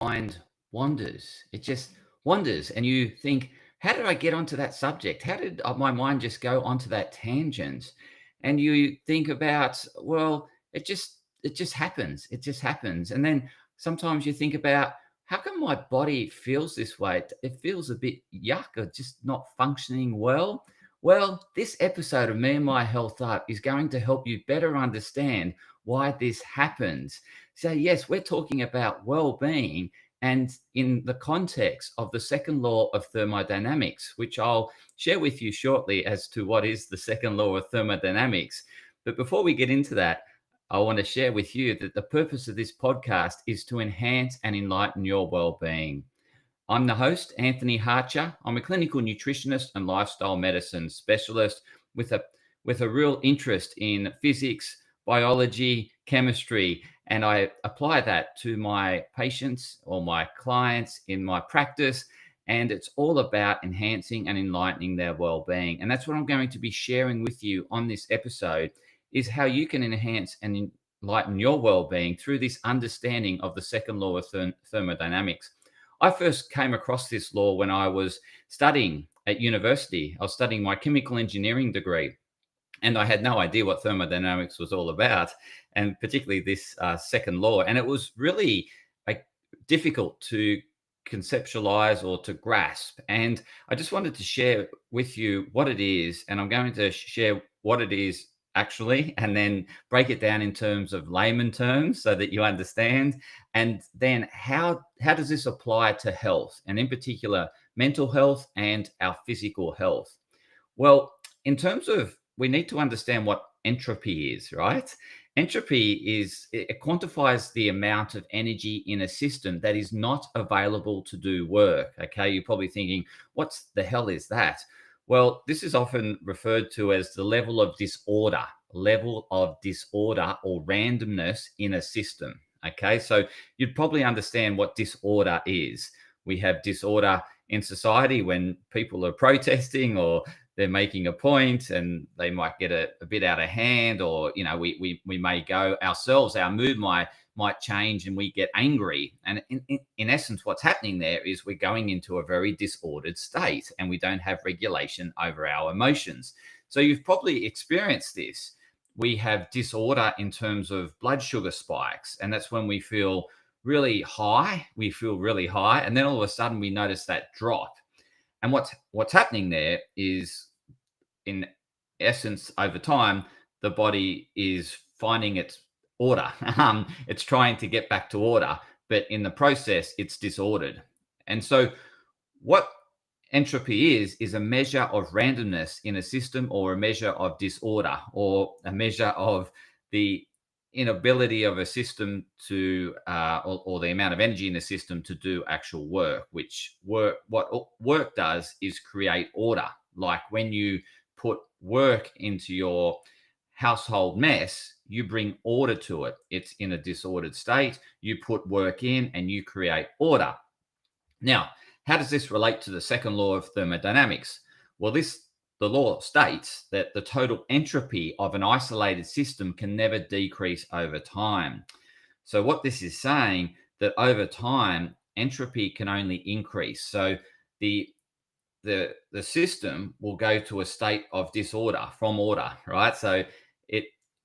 mind wanders. It just wanders, and you think, "How did I get onto that subject? How did my mind just go onto that tangent?" And you think about, well, it just happens. It just happens. And then sometimes you think about, how come my body feels this way? It feels a bit yuck or just not functioning well. Well, this episode of Me and My Health Up is going to help you better understand why this happens. So, yes, we're talking about well-being, and in the context of the second law of thermodynamics, which I'll share with you shortly as to what is the second law of thermodynamics. But before we get into that, I want to share with you that the purpose of this podcast is to enhance and enlighten your well-being. I'm the host, Anthony Harcher. I'm a clinical nutritionist and lifestyle medicine specialist with a real interest in physics, biology, chemistry, and I apply that to my patients or my clients in my practice. And it's all about enhancing and enlightening their well-being. And that's what I'm going to be sharing with you on this episode, is how you can enhance and enlighten your well-being through this understanding of the second law of thermodynamics. I first came across this law when I was studying at university. I was studying my chemical engineering degree, and I had no idea what thermodynamics was all about, and particularly this second law. And it was really difficult to conceptualize or to grasp. And I just wanted to share with you what it is, and I'm going to share what it is actually, and then break it down in terms of layman terms so that you understand. And then how does this apply to health, and in particular mental health and our physical health? Well, in terms of, we need to understand what entropy is, right? Entropy is, it quantifies the amount of energy in a system that is not available to do work. Okay, you're probably thinking, what the hell is that? Well, this is often referred to as the level of disorder or randomness in a system. Okay, so you'd probably understand what disorder is. We have disorder in society when people are protesting, or they're making a point and they might get a bit out of hand, or we may go ourselves, our mood might change and we get angry. And in essence, what's happening there is we're going into a very disordered state, and we don't have regulation over our emotions. So you've probably experienced this. We have disorder in terms of blood sugar spikes, and that's when we feel really high. And then all of a sudden we notice that drop. And what's happening there is, in essence, over time, the body is finding its order. It's trying to get back to order, but in the process, it's disordered. And so what entropy is a measure of randomness in a system, or a measure of disorder, or a measure of the inability of a system to, or the amount of energy in the system to do actual work. What work does is create order. Like when you put work into your household mess, you bring order to it. It's in a disordered state. You put work in and you create order. Now, how does this relate to the second law of thermodynamics? Well, the law states that the total entropy of an isolated system can never decrease over time. So what this is saying, that over time, entropy can only increase. So the system will go to a state of disorder from order, right? So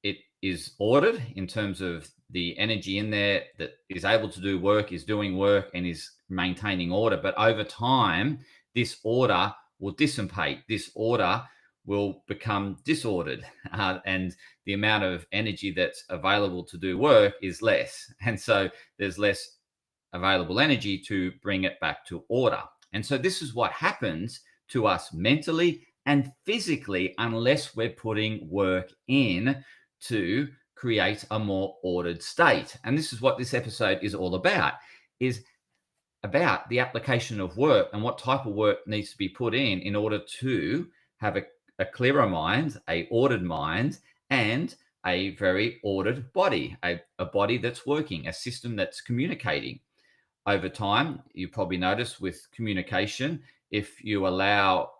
it is ordered in terms of the energy in there that is able to do work, is doing work, and is maintaining order. But over time, this order will dissipate. This order will become disordered, and the amount of energy that's available to do work is less. And so there's less available energy to bring it back to order. And so this is what happens to us mentally and physically, unless we're putting work in to create a more ordered state. And this is what this episode is all about, is about the application of work and what type of work needs to be put in order to have a clearer mind, a ordered mind, and a very ordered body, a body that's working, a system that's communicating. Over time, you probably notice with communication, if you allow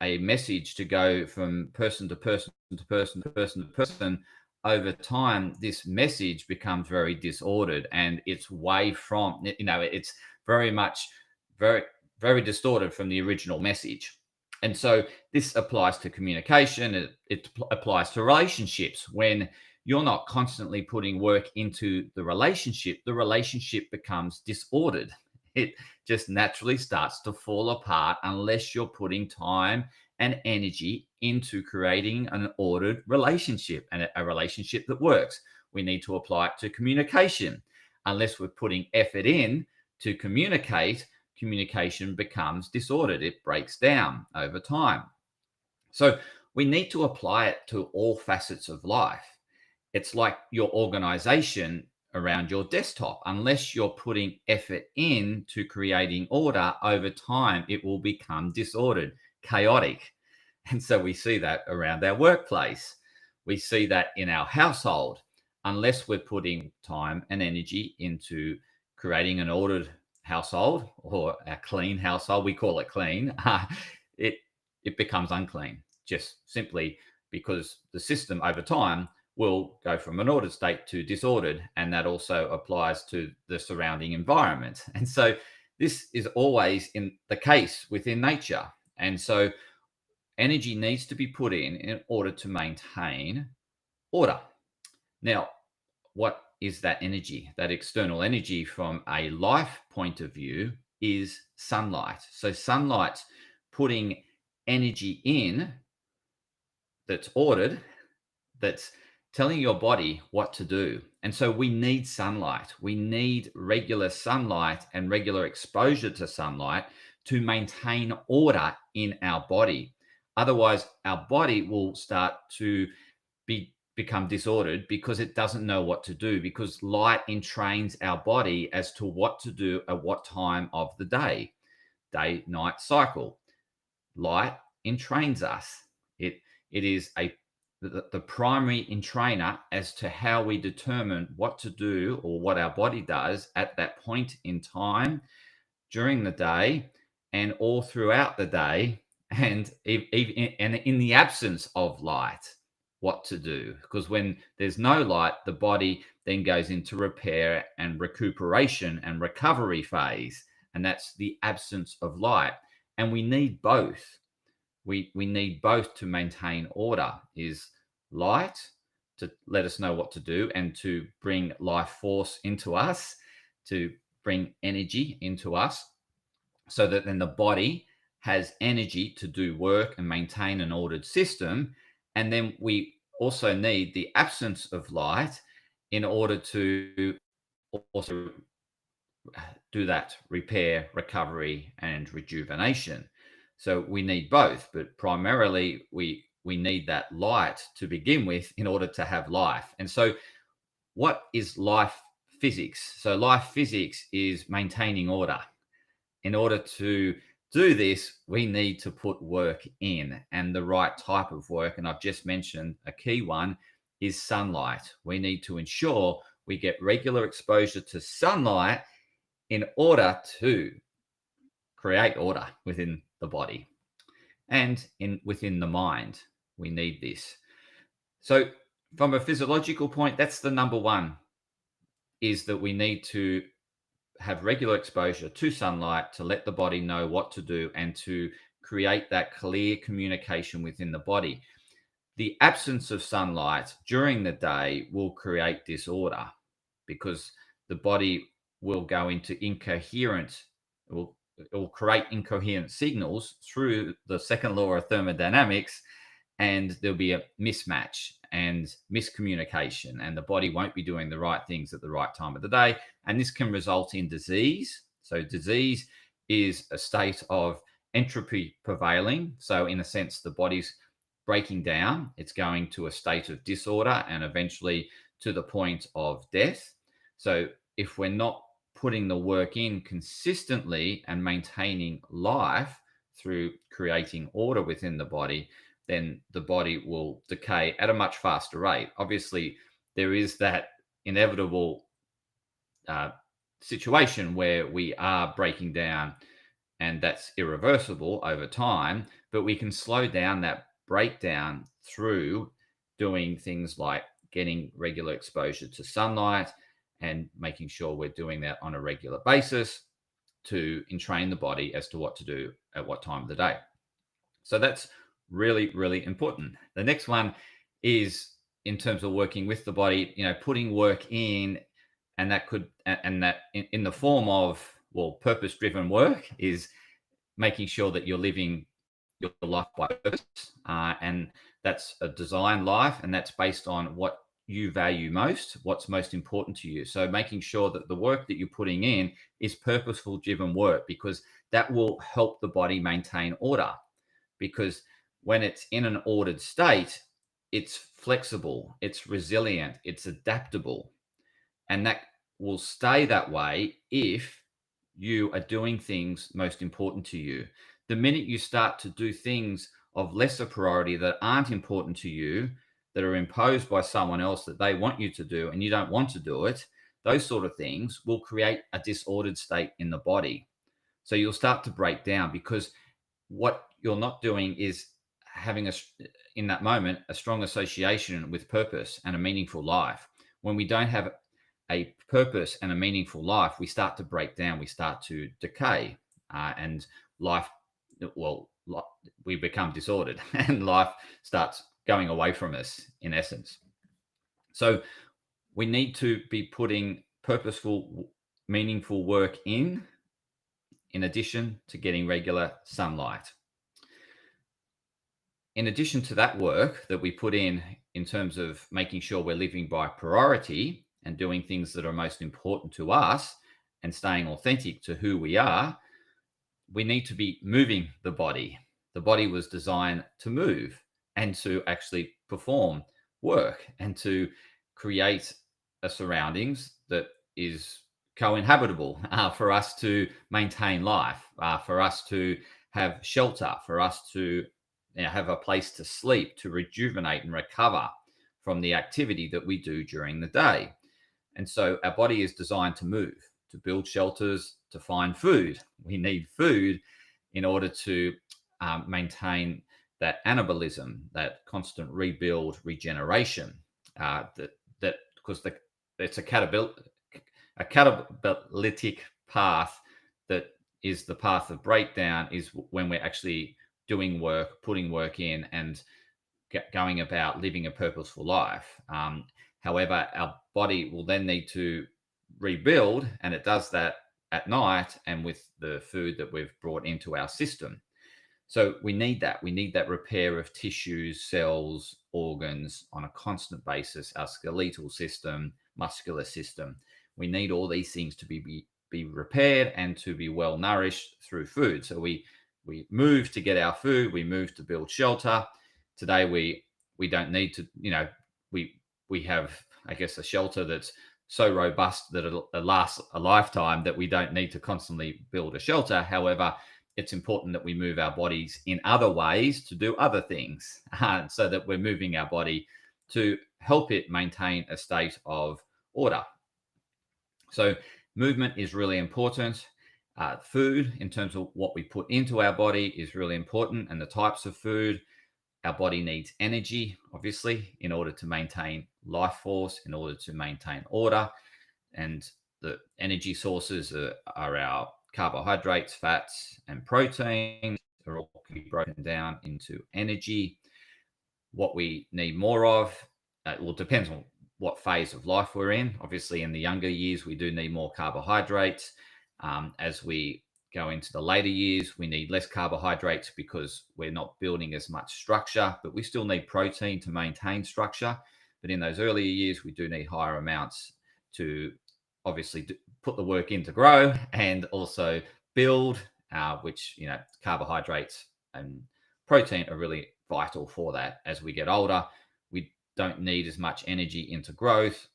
a message to go from person to person to person to person to person, over time, this message becomes very disordered, and it's way from, it's very much, very, very distorted from the original message. And so this applies to communication. It applies to relationships. When you're not constantly putting work into the relationship becomes disordered. It just naturally starts to fall apart unless you're putting time and energy into creating an ordered relationship, and a relationship that works. We need to apply it to communication. Unless we're putting effort in to communicate, communication becomes disordered. It breaks down over time. So we need to apply it to all facets of life. It's like your organization around your desktop. Unless you're putting effort in to creating order, over time, it will become disordered, chaotic. And so we see that around our workplace. We see that in our household. Unless we're putting time and energy into creating an ordered household or a clean household, we call it clean, it, it becomes unclean, just simply because the system over time will go from an ordered state to disordered. And that also applies to the surrounding environment. And so this is always in the case within nature. And so energy needs to be put in order to maintain order. Now, what is that energy? That external energy from a life point of view is sunlight. So sunlight's putting energy in that's ordered, that's telling your body what to do. And so we need sunlight. We need regular sunlight and regular exposure to sunlight to maintain order in our body. Otherwise, our body will start to become disordered because it doesn't know what to do, because light entrains our body as to what to do at what time of the day night cycle. Light entrains us. It is the primary entrainer as to how we determine what to do, or what our body does at that point in time during the day and all throughout the day, and even and in the absence of light, what to do. Because when there's no light, the body then goes into repair and recuperation and recovery phase, and that's the absence of light. And we need both. We need both to maintain order. Is light to let us know what to do and to bring life force into us, to bring energy into us, so that then the body has energy to do work and maintain an ordered system. And then we also need the absence of light in order to also do that repair, recovery, and rejuvenation. So we need both, but primarily we need that light to begin with in order to have life. And so what is life physics? So life physics is maintaining order. In order to do this, we need to put work in, and the right type of work. And I've just mentioned a key one is sunlight. We need to ensure we get regular exposure to sunlight in order to create order within the body and within the mind. We need this. So from a physiological point, that's the number one, is that we need to have regular exposure to sunlight to let the body know what to do and to create that clear communication within the body. The absence of sunlight during the day will create disorder, because the body will go into incoherent, it will create incoherent signals through the second law of thermodynamics, and there'll be a mismatch and miscommunication, and the body won't be doing the right things at the right time of the day. And this can result in disease. So disease is a state of entropy prevailing. So in a sense, the body's breaking down. It's going to a state of disorder and eventually to the point of death. So if we're not putting the work in consistently and maintaining life through creating order within the body, then the body will decay at a much faster rate. Obviously, there is that inevitable situation where we are breaking down, and that's irreversible over time, but we can slow down that breakdown through doing things like getting regular exposure to sunlight and making sure we're doing that on a regular basis to entrain the body as to what to do at what time of the day. So that's really, really important. The next one is in terms of working with the body, putting work in, and that could, and that in the form of, well, purpose driven work is making sure that you're living your life by purpose. And that's a design life, and that's based on what you value most, what's most important to you. So making sure that the work that you're putting in is purposeful driven work, because that will help the body maintain order. Because when it's in an ordered state, it's flexible, it's resilient, it's adaptable. And that will stay that way if you are doing things most important to you. The minute you start to do things of lesser priority that aren't important to you, that are imposed by someone else that they want you to do, and you don't want to do it, those sort of things will create a disordered state in the body. So you'll start to break down, because what you're not doing is having in that moment, a strong association with purpose and a meaningful life. When we don't have a purpose and a meaningful life, we start to break down, we start to decay, and life, well, we become disordered and life starts going away from us, in essence. So we need to be putting purposeful, meaningful work in addition to getting regular sunlight. In addition to that work that we put in terms of making sure we're living by priority and doing things that are most important to us and staying authentic to who we are, we need to be moving the body. The body was designed to move and to actually perform work and to create a surroundings that is co-inhabitable for us to maintain life, for us to have shelter, for us to have a place to sleep, to rejuvenate and recover from the activity that we do during the day. And so our body is designed to move, to build shelters, to find food. We need food in order to maintain that anabolism, that constant rebuild, regeneration. Because it's a catalytic path that is the path of breakdown, is when we're actually doing work, putting work in, and going about living a purposeful life. However, our body will then need to rebuild, and it does that at night and with the food that we've brought into our system. So we need that. We need that repair of tissues, cells, organs on a constant basis, our skeletal system, muscular system. We need all these things to be repaired and to be well nourished through food. So we move to get our food, we move to build shelter. Today we don't need to, we have, I guess, a shelter that's so robust that it'll last a lifetime, that we don't need to constantly build a shelter. However, it's important that we move our bodies in other ways to do other things, so that we're moving our body to help it maintain a state of order. So movement is really important. Food, in terms of what we put into our body, is really important, and the types of food. Our body needs energy, obviously, in order to maintain life force, in order to maintain order. And the energy sources are our carbohydrates, fats, and proteins. Are all can be broken down into energy. What we need more of, depends on what phase of life we're in. Obviously, in the younger years, we do need more carbohydrates. As we go into the later years, we need less carbohydrates because we're not building as much structure, but we still need protein to maintain structure. But in those earlier years, we do need higher amounts to obviously put the work in to grow and also build, which, carbohydrates and protein are really vital for that. As we get older, we don't need as much energy into growth.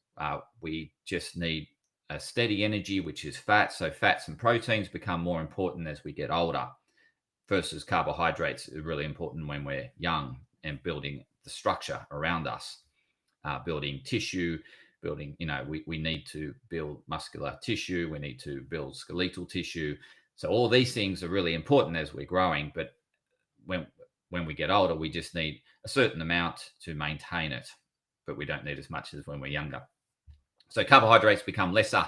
We just need a steady energy, which is fat. So fats and proteins become more important as we get older, versus carbohydrates are really important when we're young and building the structure around us, building tissue, building, we need to build muscular tissue. We need to build skeletal tissue. So all these things are really important as we're growing. But when we get older, we just need a certain amount to maintain it but we don't need as much as when we're younger. So carbohydrates become lesser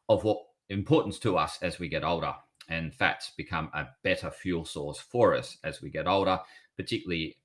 of what importance to us as we get older, and fats become a better fuel source for us as we get older, particularly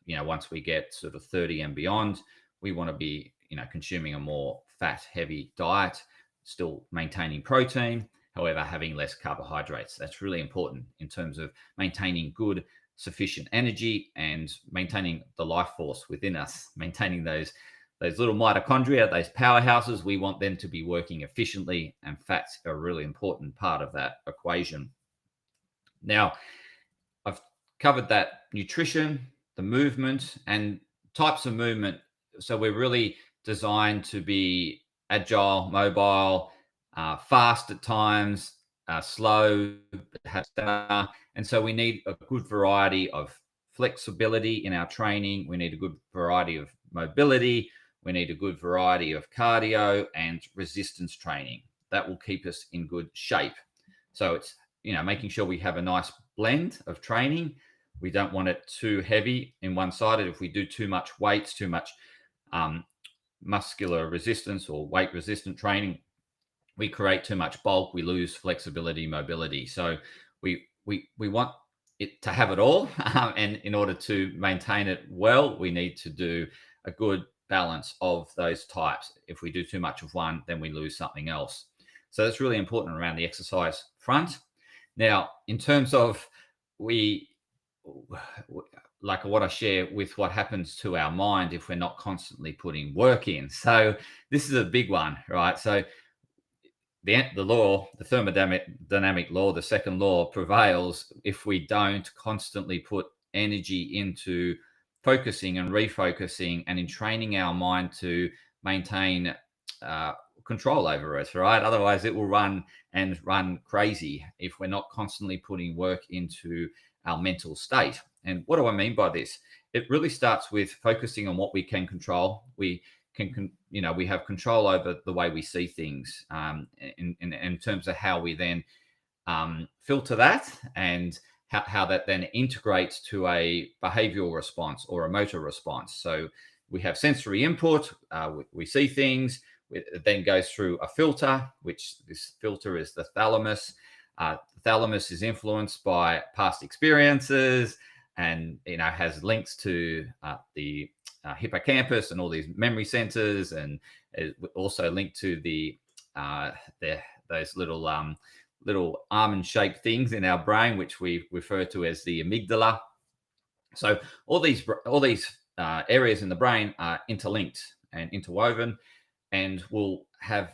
once we get sort of 30 and beyond. We want to be consuming a more fat heavy diet, still maintaining protein, however having less carbohydrates. That's really important in terms of maintaining good sufficient energy and maintaining the life force within us, maintaining those little mitochondria, those powerhouses. We want them to be working efficiently, and fats are a really important part of that equation. Now, I've covered that nutrition, the movement, and types of movement. So we're really designed to be agile, mobile, fast at times, slow, have stamina. And so we need a good variety of flexibility in our training. We need a good variety of mobility. We need a good variety of cardio and resistance training. That will keep us in good shape. So it's making sure we have a nice blend of training. We don't want it too heavy in one sided. If we do too much weights, too much muscular resistance or weight resistant training, we create too much bulk. We lose flexibility, mobility. So we want it to have it all, and in order to maintain it well, we need to do a good balance of those types. If we do too much of one, then we lose something else. So that's really important around the exercise front. Now, in terms of like what I share with what happens to our mind if we're not constantly putting work in. So this is a big one, right? So the law, the thermodynamic law, the second law prevails if we don't constantly put energy into focusing and refocusing and in training our mind to maintain control over us, right? Otherwise, it will run crazy if we're not constantly putting work into our mental state. And what do I mean by this? It really starts with focusing on what we can control. We have control over the way we see things, in terms of how we then filter that, and how that then integrates to a behavioral response or a motor response. So we have sensory input, we see things, it then goes through a filter, which this filter is the thalamus. The thalamus is influenced by past experiences, and has links to the hippocampus and all these memory centers, and also linked to those little almond-shaped things in our brain, which we refer to as the amygdala. So all these areas in the brain are interlinked and interwoven, and will have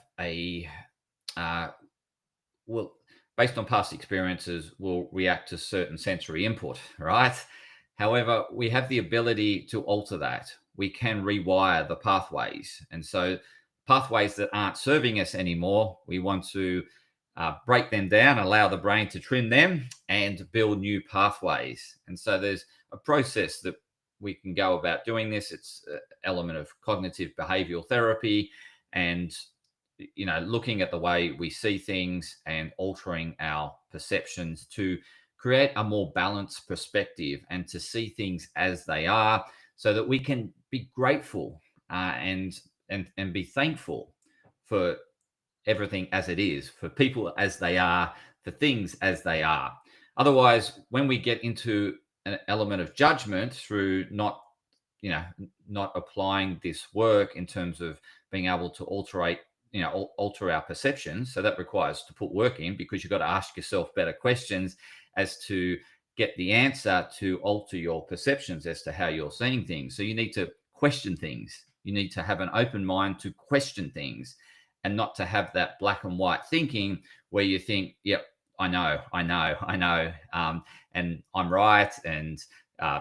based on past experiences, will react to certain sensory input, right? However, we have the ability to alter that. We can rewire the pathways. And so pathways that aren't serving us anymore, we want to break them down, allow the brain to trim them, and build new pathways. And so there's a process that we can go about doing this. It's an element of cognitive behavioral therapy, and looking at the way we see things and altering our perceptions to create a more balanced perspective and to see things as they are, so that we can be grateful and be thankful for everything as it is, for people as they are, for things as they are. Otherwise, when we get into an element of judgment through not applying this work in terms of being able to alter our perceptions. So that requires to put work in, because you've got to ask yourself better questions as to get the answer to alter your perceptions as to how you're seeing things. So you need to question things. You need to have an open mind to question things, and not to have that black and white thinking where you think, yep, I know, and I'm right, and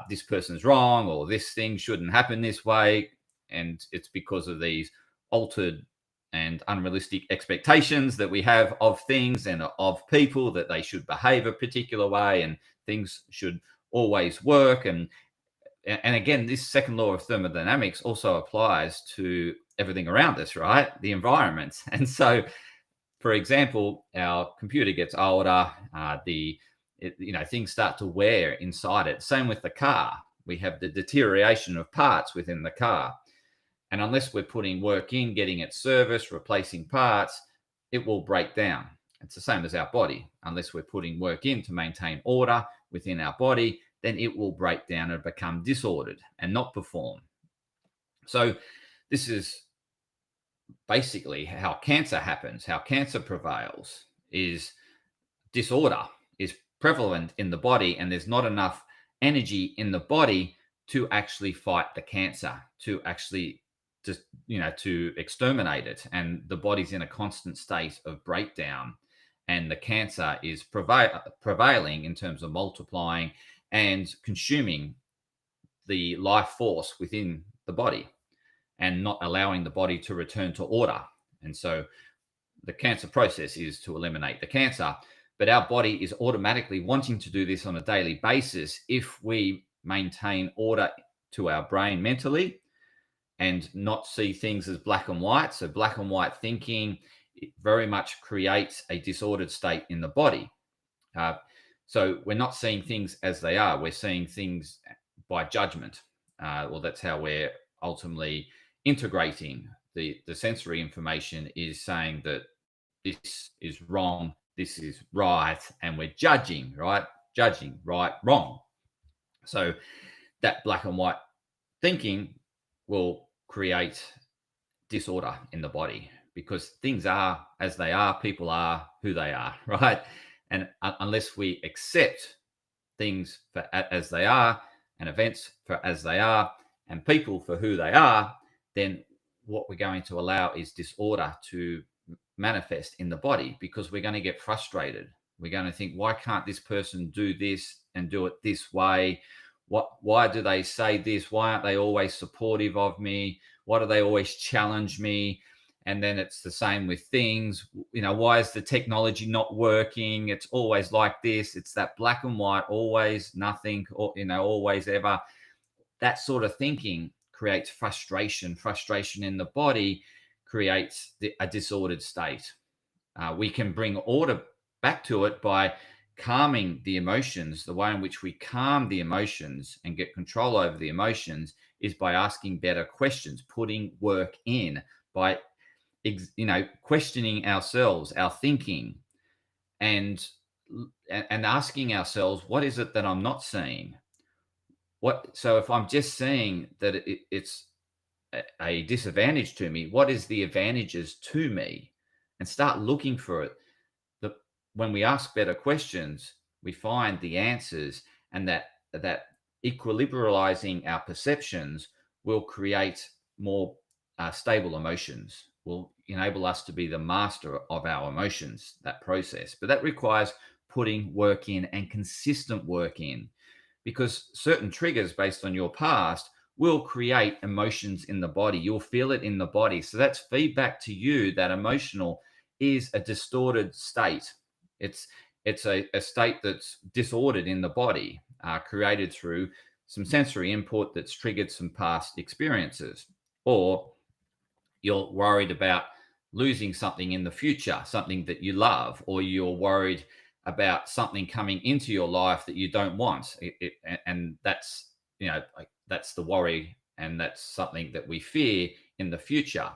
this person's wrong, or this thing shouldn't happen this way. And it's because of these altered and unrealistic expectations that we have of things and of people, that they should behave a particular way and things should always work. And again, this second law of thermodynamics also applies to everything around us, right? The environment. And so, for example, our computer gets older, things start to wear inside it. Same with the car. We have the deterioration of parts within the car. And unless we're putting work in, getting it serviced, replacing parts, it will break down. It's the same as our body. Unless we're putting work in to maintain order within our body, then it will break down and become disordered and not perform. So this is basically how cancer happens, how cancer prevails, is disorder is prevalent in the body, and there's not enough energy in the body to actually fight the cancer, to actually just, to exterminate it. And the body's in a constant state of breakdown, and the cancer is prevailing in terms of multiplying and consuming the life force within the body and not allowing the body to return to order. And so the cancer process is to eliminate the cancer, but our body is automatically wanting to do this on a daily basis if we maintain order to our brain mentally and not see things as black and white. So black and white thinking, it very much creates a disordered state in the body. So we're not seeing things as they are. We're seeing things by judgment. Well, that's how we're ultimately integrating the sensory information, is saying that this is wrong, this is right, and we're judging, right? Judging, right, wrong. So that black and white thinking will create disorder in the body because things are as they are, people are who they are, right? And unless we accept things for as they are, and events for as they are, and people for who they are, then what we're going to allow is disorder to manifest in the body, because we're going to get frustrated. We're going to think, why can't this person do this and do it this way? Why do they say this? Why aren't they always supportive of me? Why do they always challenge me? And then it's the same with things. Why is the technology not working? It's always like this. It's that black and white, always nothing, or always ever. That sort of thinking creates frustration. Frustration in the body creates a disordered state. We can bring order back to it by calming the emotions. The way in which we calm the emotions and get control over the emotions is by asking better questions, putting work in, by questioning ourselves, our thinking, and asking ourselves, what is it that I'm not seeing? So if I'm just seeing that it's a disadvantage to me, what is the advantages to me? And start looking for it. When we ask better questions, we find the answers, and that equilibrializing our perceptions will create more stable emotions, will enable us to be the master of our emotions, that process. But that requires putting work in, and consistent work in, because certain triggers based on your past will create emotions in the body. You'll feel it in the body. So that's feedback to you that emotional is a distorted state. It's a state that's disordered in the body, created through some sensory input that's triggered some past experiences. Or you're worried about losing something in the future, something that you love, or you're worried about something coming into your life that you don't want. And that's, that's the worry, and that's something that we fear in the future.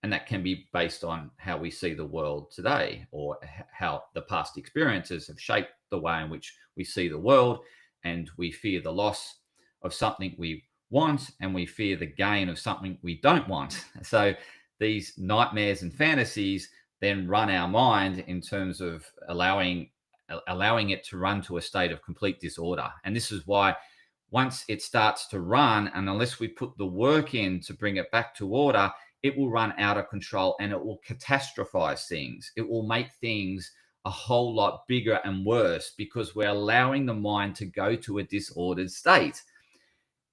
And that can be based on how we see the world today, or how the past experiences have shaped the way in which we see the world. And we fear the loss of something we want, and we fear the gain of something we don't want. So these nightmares and fantasies then run our mind in terms of allowing it to run to a state of complete disorder. And this is why once it starts to run, and unless we put the work in to bring it back to order, it will run out of control, and it will catastrophize things. It will make things a whole lot bigger and worse, because we're allowing the mind to go to a disordered state.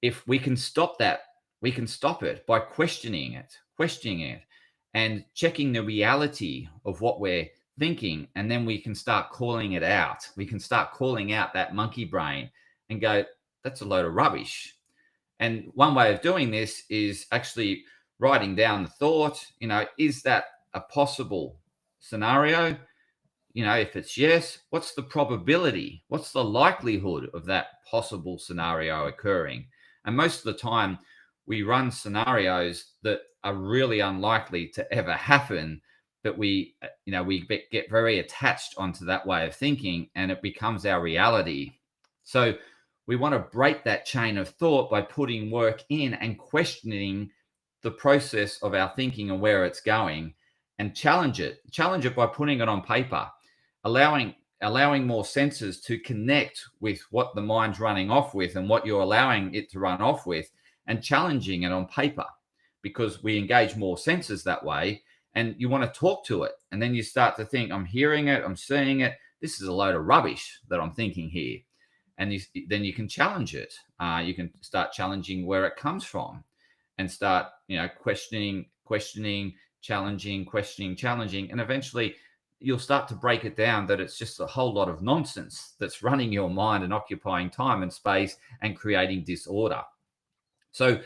If we can stop that, we can stop it by questioning it, and checking the reality of what we're thinking. And then we can start calling it out. We can start calling out that monkey brain and go, that's a load of rubbish. And one way of doing this is actually writing down the thought. Is that a possible scenario? If it's yes, what's the probability? What's the likelihood of that possible scenario occurring? And most of the time, we run scenarios that are really unlikely to ever happen, but we get very attached onto that way of thinking, and it becomes our reality. So we want to break that chain of thought by putting work in and questioning the process of our thinking and where it's going, and challenge it by putting it on paper, allowing more senses to connect with what the mind's running off with and what you're allowing it to run off with, and challenging it on paper, because we engage more senses that way. And you want to talk to it, and then you start to think, I'm hearing it, I'm seeing it, this is a load of rubbish that I'm thinking here. And then you can challenge it. You can start challenging where it comes from, and start questioning, challenging, questioning, challenging, and eventually you'll start to break it down that it's just a whole lot of nonsense that's running your mind and occupying time and space and creating disorder. So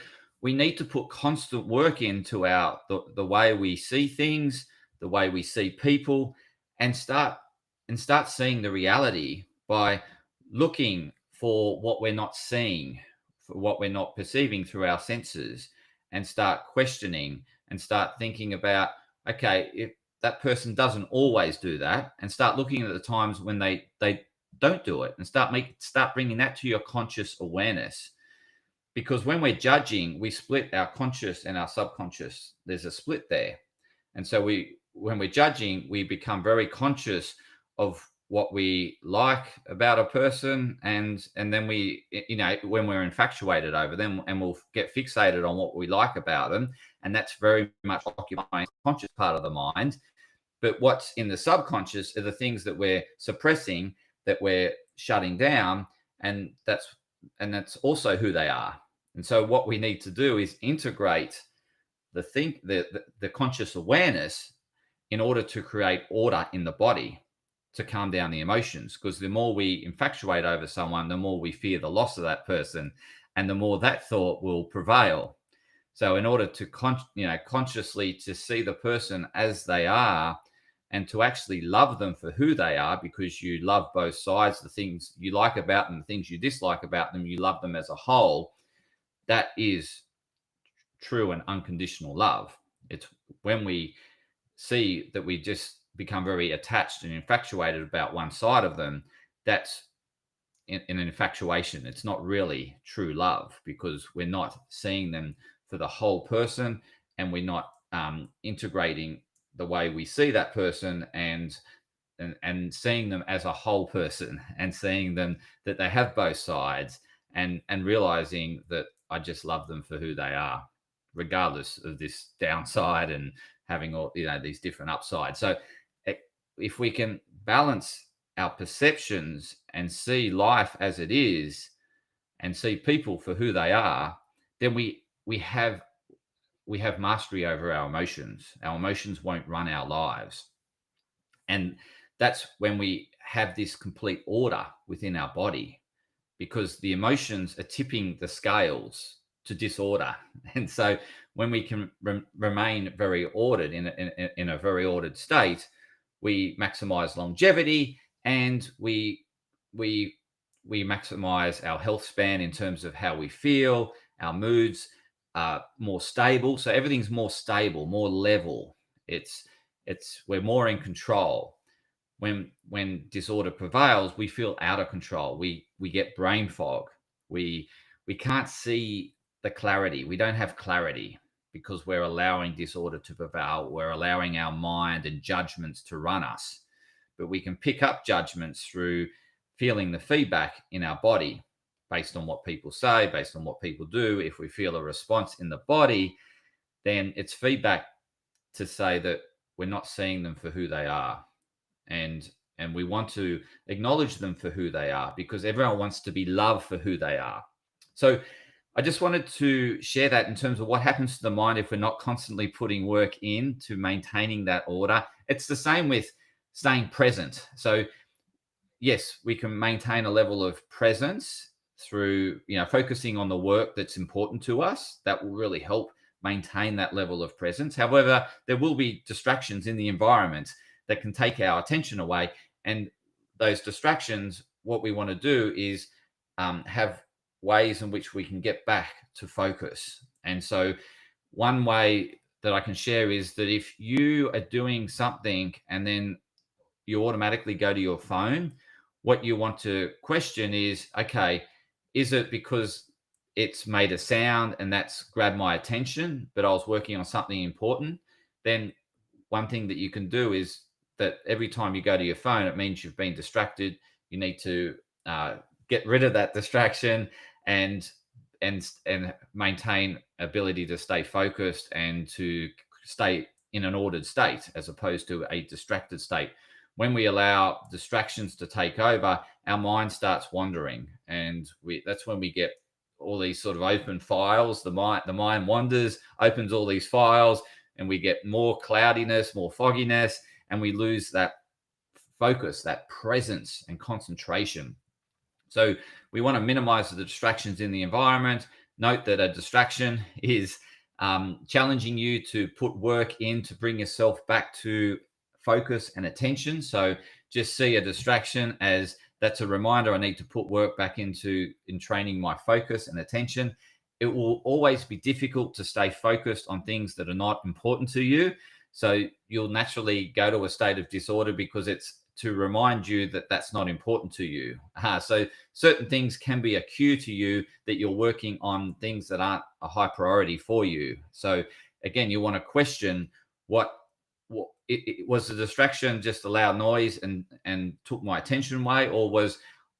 we need to put constant work into the way we see things, the way we see people, and start seeing the reality by looking for what we're not seeing, for what we're not perceiving through our senses, and start questioning and start thinking about, okay, if that person doesn't always do that, and start looking at the times when they don't do it, and start bringing that to your conscious awareness. Because when we're judging, we split our conscious and our subconscious. There's a split there. And so when we're judging, we become very conscious of what we like about a person, and then when we're infatuated over them, and we'll get fixated on what we like about them, and that's very much occupying the conscious part of the mind. But what's in the subconscious are the things that we're suppressing, that we're shutting down, and that's also who they are. And so what we need to do is integrate the conscious awareness in order to create order in the body, to calm down the emotions. Because the more we infatuate over someone, the more we fear the loss of that person, and the more that thought will prevail. So in order to consciously to see the person as they are, and to actually love them for who they are, because you love both sides, the things you like about them, the things you dislike about them, you love them as a whole. That is true and unconditional love. It's when we see that we just become very attached and infatuated about one side of them, that's in an infatuation. It's not really true love, because we're not seeing them for the whole person, and we're not integrating the way we see that person, and seeing them as a whole person, and seeing them that they have both sides, and realizing that I just love them for who they are, regardless of this downside and having all these different upsides. So if we can balance our perceptions and see life as it is, and see people for who they are, then we have mastery over our emotions. Our emotions won't run our lives. And that's when we have this complete order within our body, because the emotions are tipping the scales to disorder. And so when we can remain very ordered in a very ordered state, we maximize longevity, and we maximize our health span in terms of how we feel, our moods are more stable. So everything's more stable, more level. We're more in control. When disorder prevails, we feel out of control. We get brain fog. We can't see the clarity. We don't have clarity, because we're allowing disorder to prevail. We're allowing our mind and judgments to run us. But we can pick up judgments through feeling the feedback in our body, based on what people say, based on what people do. If we feel a response in the body, then it's feedback to say that we're not seeing them for who they are. And we want to acknowledge them for who they are, because everyone wants to be loved for who they are. So I just wanted to share that in terms of what happens to the mind if we're not constantly putting work in to maintaining that order. It's the same with staying present. So yes, we can maintain a level of presence through focusing on the work that's important to us. That will really help maintain that level of presence. However, there will be distractions in the environment that can take our attention away. And those distractions, what we want to do is have ways in which we can get back to focus. And so one way that I can share is that if you are doing something and then you automatically go to your phone, what you want to question is, okay, is it because it's made a sound and that's grabbed my attention, but I was working on something important? Then one thing that you can do is that every time you go to your phone, it means you've been distracted. You need to uh, get rid of that distraction and and maintain ability to stay focused and to stay in an ordered state as opposed to a distracted state. When we allow distractions to take over, our mind starts wandering, and that's when we get all these sort of open files. The mind wanders, opens all these files, and we get more cloudiness, more fogginess, and we lose that focus, that presence and concentration. So we want to minimize the distractions in the environment. Note that a distraction is challenging you to put work in to bring yourself back to focus and attention. So just see a distraction as that's a reminder I need to put work back into in training my focus and attention. It will always be difficult to stay focused on things that are not important to you. So you'll naturally go to a state of disorder because it's to remind you that that's not important to you. So certain things can be a cue to you that you're working on things that aren't a high priority for you. So again, you want to question what it was the distraction just a loud noise and took my attention away, or was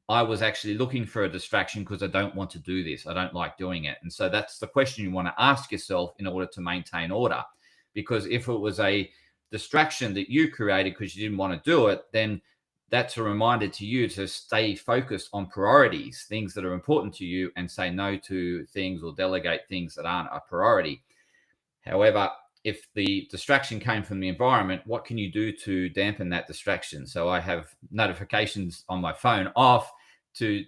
I was actually looking for a distraction because I don't want to do this. I don't like doing it. And so that's the question you want to ask yourself in order to maintain order. Because if it was a distraction that you created because you didn't want to do it, then that's a reminder to you to stay focused on priorities, things that are important to you, and say no to things or delegate things that aren't a priority. However, if the distraction came from the environment, what can you do to dampen that distraction? So I have notifications on my phone off, to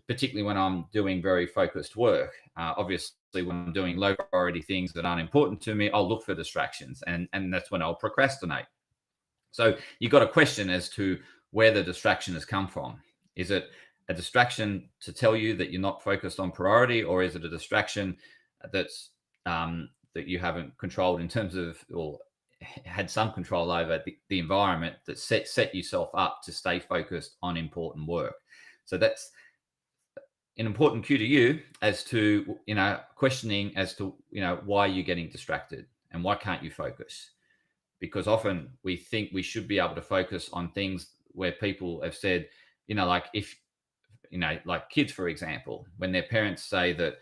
particularly when I'm doing very focused work. Obviously, when I'm doing low priority things that aren't important to me, I'll look for distractions, and that's when I'll procrastinate. So you've got a question as to where the distraction has come from. Is it a distraction to tell you that you're not focused on priority, or is it a distraction that's that you haven't controlled in terms of, or had some control over the environment that set yourself up to stay focused on important work? So that's an important cue to you as to, questioning as to, why you're getting distracted and why can't you focus? Because often we think we should be able to focus on things where people have said, like if, like kids, for example, when their parents say that,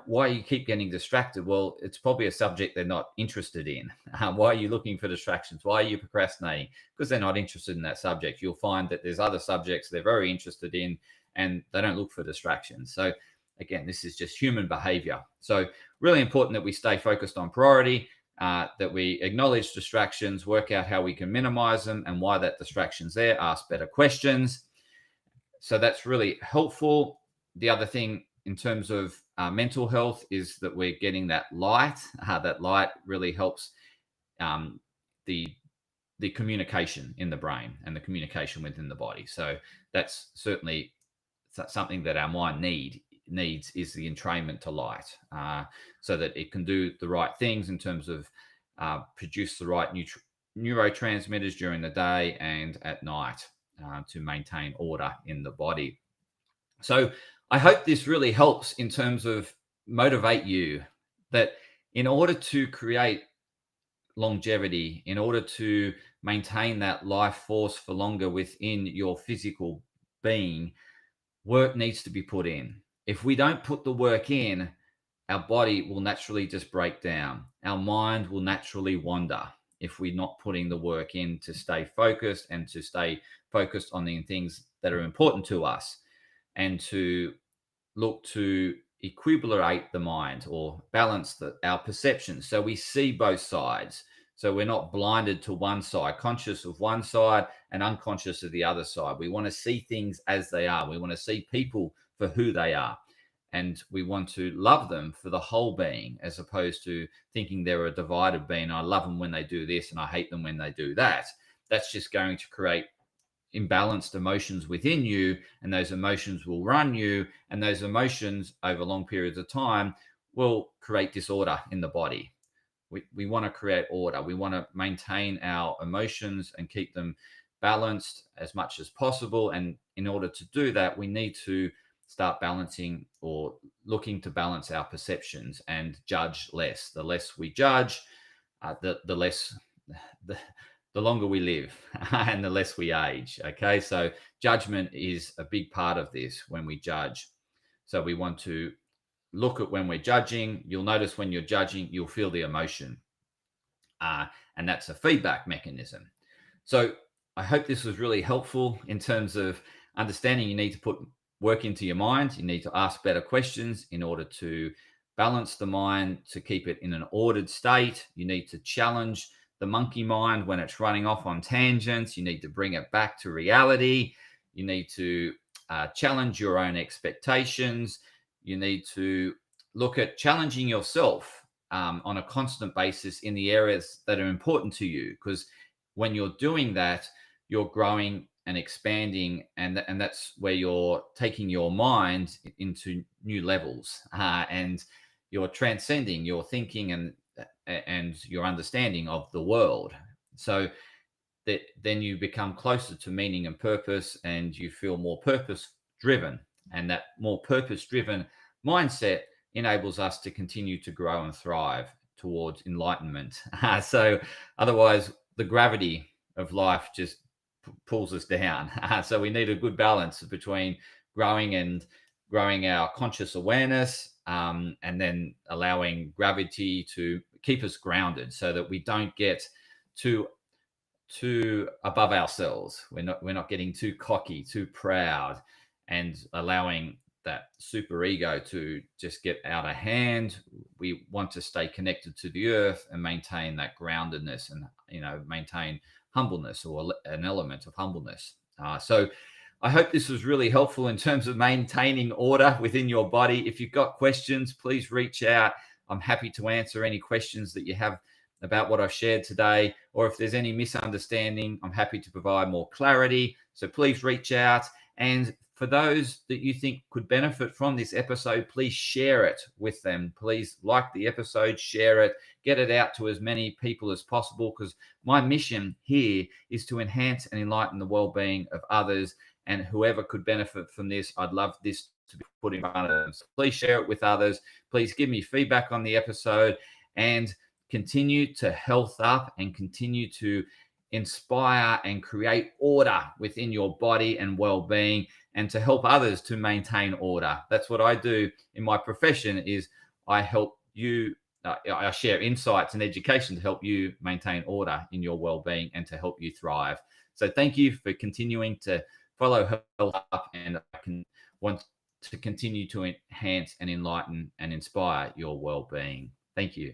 why you keep getting distracted? Well, it's probably a subject they're not interested in. Why are you looking for distractions? Why are you procrastinating? Because they're not interested in that subject. You'll find that there's other subjects they're very interested in and they don't look for distractions. So again, this is just human behavior. So really important that we stay focused on priority, that we acknowledge distractions, work out how we can minimize them and why that distraction's there, ask better questions. So that's really helpful. The other thing in terms of mental health is that we're getting that light. That light really helps the communication in the brain and the communication within the body. So that's certainly something that our mind needs is the entrainment to light, so that it can do the right things in terms of produce the right neurotransmitters during the day and at night, to maintain order in the body. So I hope this really helps in terms of motivate you that in order to create longevity, in order to maintain that life force for longer within your physical being, work needs to be put in. If we don't put the work in, our body will naturally just break down. Our mind will naturally wander if we're not putting the work in to stay focused and to stay focused on the things that are important to us, and to look to equilibrate the mind or balance our perceptions so we see both sides. So we're not blinded to one side, conscious of one side and unconscious of the other side. We want to see things as they are. We want to see people for who they are. And we want to love them for the whole being, as opposed to thinking they're a divided being. I love them when they do this and I hate them when they do that. That's just going to create imbalanced emotions within you, and those emotions will run you, and those emotions over long periods of time will create disorder in the body. We want to create order. We want to maintain our emotions and keep them balanced as much as possible. And in order to do that, we need to start balancing or looking to balance our perceptions and judge less. The less we judge, the less the, the longer we live and the less we age. Okay, so judgment is a big part of this when we judge. So we want to look at when we're judging. You'll notice when you're judging, you'll feel the emotion. And that's a feedback mechanism. So I hope this was really helpful in terms of understanding you need to put work into your mind. You need to ask better questions in order to balance the mind, to keep it in an ordered state. You need to challenge the monkey mind when it's running off on tangents. You need to bring it back to reality. You need to challenge your own expectations. You need to look at challenging yourself on a constant basis in the areas that are important to you, because when you're doing that, you're growing and expanding, and that's where you're taking your mind into new levels, and you're transcending your thinking and your understanding of the world. So that then you become closer to meaning and purpose, and you feel more purpose driven, and that more purpose driven mindset enables us to continue to grow and thrive towards enlightenment. So otherwise the gravity of life just pulls us down. So we need a good balance between growing our conscious awareness, and then allowing gravity to keep us grounded so that we don't get too above ourselves. We're not getting too cocky, too proud, and allowing that super ego to just get out of hand. We want to stay connected to the earth and maintain that groundedness, and maintain humbleness, or an element of humbleness. So I hope this was really helpful in terms of maintaining order within your body. If you've got questions, please reach out. I'm happy to answer any questions that you have about what I've shared today, or if there's any misunderstanding, I'm happy to provide more clarity. So please reach out. And for those that you think could benefit from this episode, please share it with them. Please like the episode, share it, get it out to as many people as possible, because my mission here is to enhance and enlighten the well-being of others. And whoever could benefit from this, I'd love this to be put in front of them. So please share it with others. Please give me feedback on the episode, and continue to health up and continue to inspire and create order within your body and well-being, and to help others to maintain order. That's what I do in my profession. Is I help you, I share insights and education to help you maintain order in your well-being and to help you thrive. So thank you for continuing to follow Health Up, and I want to continue to enhance and enlighten and inspire your well-being. Thank you.